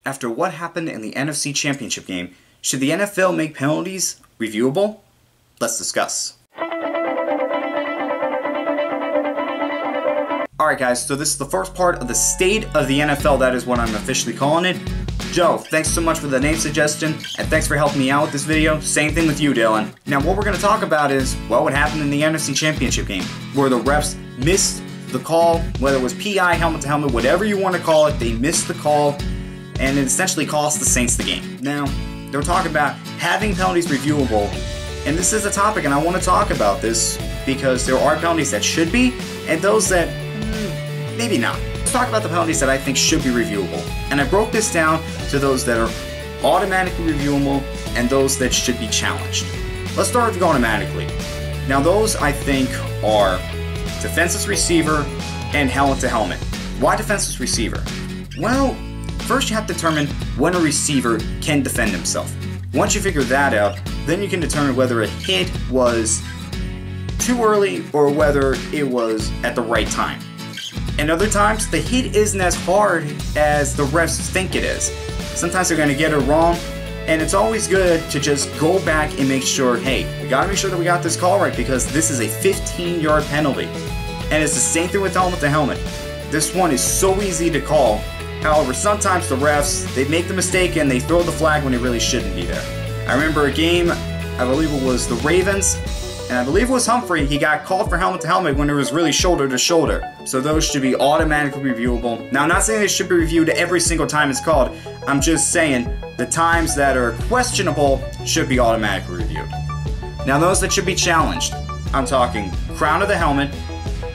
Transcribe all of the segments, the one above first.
After what happened in the NFC Championship game, should the NFL make penalties reviewable? Let's discuss. Alright guys, so this is the first part of the State of the NFL, that is what I'm officially calling it. Joe, thanks so much for the name suggestion, and thanks for helping me out with this video. Same thing with you, Dylan. Now what we're going to talk about is, well, what happened in the NFC Championship game, where the refs missed the call, whether it was PI, helmet to helmet, whatever you want to call it, they missed the call, and it essentially cost the Saints the game. Now, they're talking about having penalties reviewable, and this is a topic, and I want to talk about this because there are penalties that should be, and those that maybe not. Let's talk about the penalties that I think should be reviewable, and I broke this down to those that are automatically reviewable and those that should be challenged. Let's start with automatically. Now, those I think are defenseless receiver and helmet to helmet. Why defenseless receiver? Well, first you have to determine when a receiver can defend himself. Once you figure that out, then you can determine whether a hit was too early or whether it was at the right time. And other times, the hit isn't as hard as the refs think it is. Sometimes they're going to get it wrong, and it's always good to just go back and make sure, hey, we got to make sure that we got this call right because this is a 15-yard penalty. And it's the same thing with helmet to helmet. This one is so easy to call. However, sometimes the refs, they make the mistake and they throw the flag when it really shouldn't be there. I remember a game, I believe it was the Ravens, and I believe it was Humphrey, he got called for helmet to helmet when it was really shoulder to shoulder. So those should be automatically reviewable. Now, I'm not saying they should be reviewed every single time it's called. I'm just saying the times that are questionable should be automatically reviewed. Now, those that should be challenged, I'm talking crown of the helmet,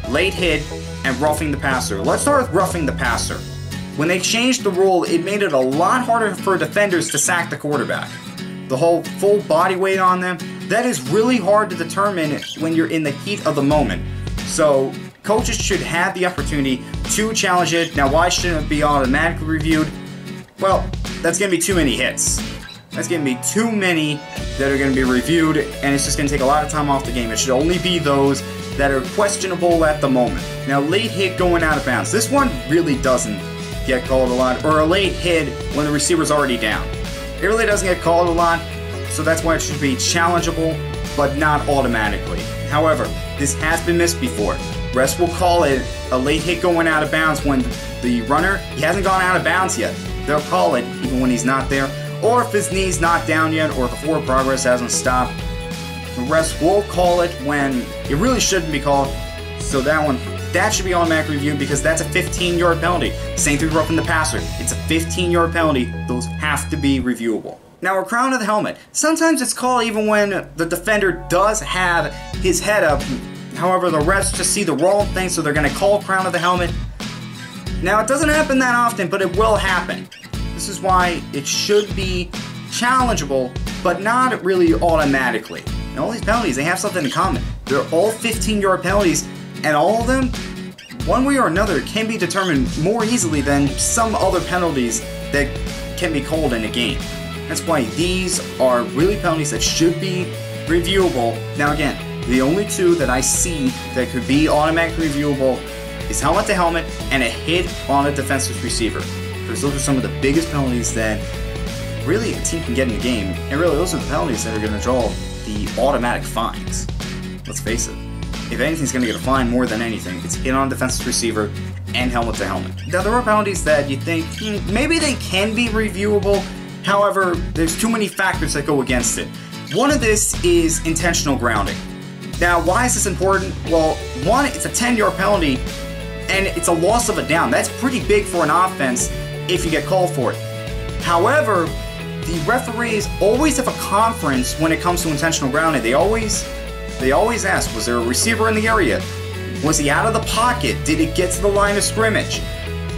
late hit, and roughing the passer. Let's start with roughing the passer. When they changed the rule, it made it a lot harder for defenders to sack the quarterback. The whole full body weight on them, that is really hard to determine when you're in the heat of the moment. So coaches should have the opportunity to challenge it. Now, why shouldn't it be automatically reviewed? Well, that's going to be too many hits. That's going to be too many that are going to be reviewed, and it's just going to take a lot of time off the game. It should only be those that are questionable at the moment. Now, late hit going out of bounds. This one really doesn't get called a lot, or a late hit when the receiver's already down. It really doesn't get called a lot, so that's why it should be challengeable, but not automatically. However, this has been missed before. Refs will call it a late hit going out of bounds when the runner, he hasn't gone out of bounds yet. They'll call it even when he's not there, or if his knee's not down yet, or if the forward progress hasn't stopped. The refs will call it when it really shouldn't be called, so that should be automatically reviewed because that's a 15-yard penalty. Same thing with roughing the passer. It's a 15-yard penalty. Those have to be reviewable. Now, a crown of the helmet. Sometimes it's called even when the defender does have his head up. However, the refs just see the wrong thing, so they're going to call crown of the helmet. Now, it doesn't happen that often, but it will happen. This is why it should be challengeable, but not really automatically. Now, all these penalties, they have something in common. They're all 15-yard penalties, and all of them, one way or another, can be determined more easily than some other penalties that can be called in a game. That's why these are really penalties that should be reviewable. Now again, the only two that I see that could be automatically reviewable is helmet to helmet and a hit on a defensive receiver. Because those are some of the biggest penalties that really a team can get in the game, and really those are the penalties that are going to draw the automatic fines. Let's face it. If anything's going to get a fine more than anything, it's hit on a defensive receiver and helmet to helmet. Now, there are penalties that you think, maybe they can be reviewable, however, there's too many factors that go against it. One of this is intentional grounding. Now, why is this important? Well, one, it's a 10-yard penalty, and it's a loss of a down. That's pretty big for an offense if you get called for it. However, the referees always have a conference when it comes to intentional grounding. They always ask, was there a receiver in the area? Was he out of the pocket? Did it get to the line of scrimmage?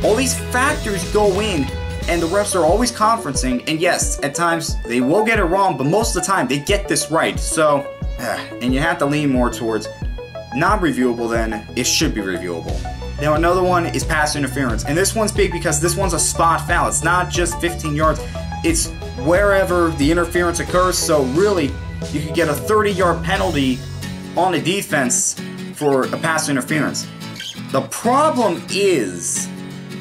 All these factors go in, and the refs are always conferencing, and yes, at times they will get it wrong, but most of the time they get this right. So, and you have to lean more towards not reviewable than it should be reviewable. Now, another one is pass interference, and this one's big because this one's a spot foul. It's not just 15 yards, it's wherever the interference occurs, so really, you could get a 30-yard penalty on a defense for a pass interference. The problem is,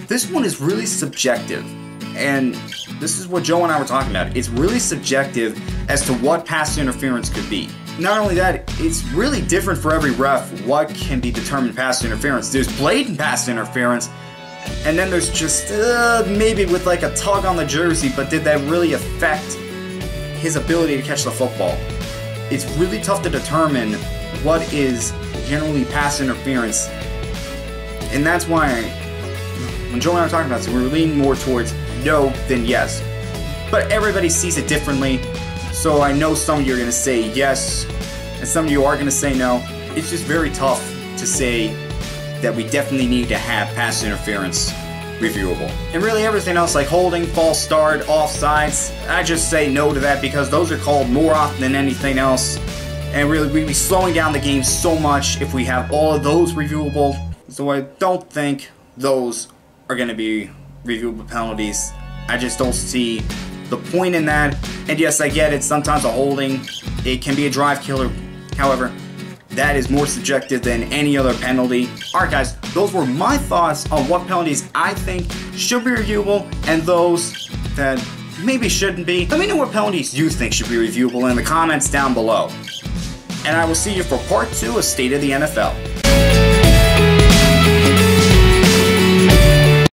this one is really subjective. And this is what Joe and I were talking about. It's really subjective as to what pass interference could be. Not only that, it's really different for every ref what can be determined pass interference. There's blatant pass interference, and then there's just maybe with like a tug on the jersey, but did that really affect his ability to catch the football? It's really tough to determine what is generally pass interference, and that's why when Joe and I were talking about this, we're leaning more towards no than yes. But everybody sees it differently, so I know some of you are going to say yes, and some of you are going to say no. It's just very tough to say that we definitely need to have pass interference reviewable. And really everything else like holding, false start, offsides, I just say no to that because those are called more often than anything else. And really we'd be slowing down the game so much if we have all of those reviewable. So I don't think those are going to be reviewable penalties. I just don't see the point in that. And yes, I get it, sometimes a holding, it can be a drive killer. However, that is more subjective than any other penalty. Alright guys, those were my thoughts on what penalties I think should be reviewable and those that maybe shouldn't be. Let me know what penalties you think should be reviewable in the comments down below. And I will see you for part 2 of State of the NFL.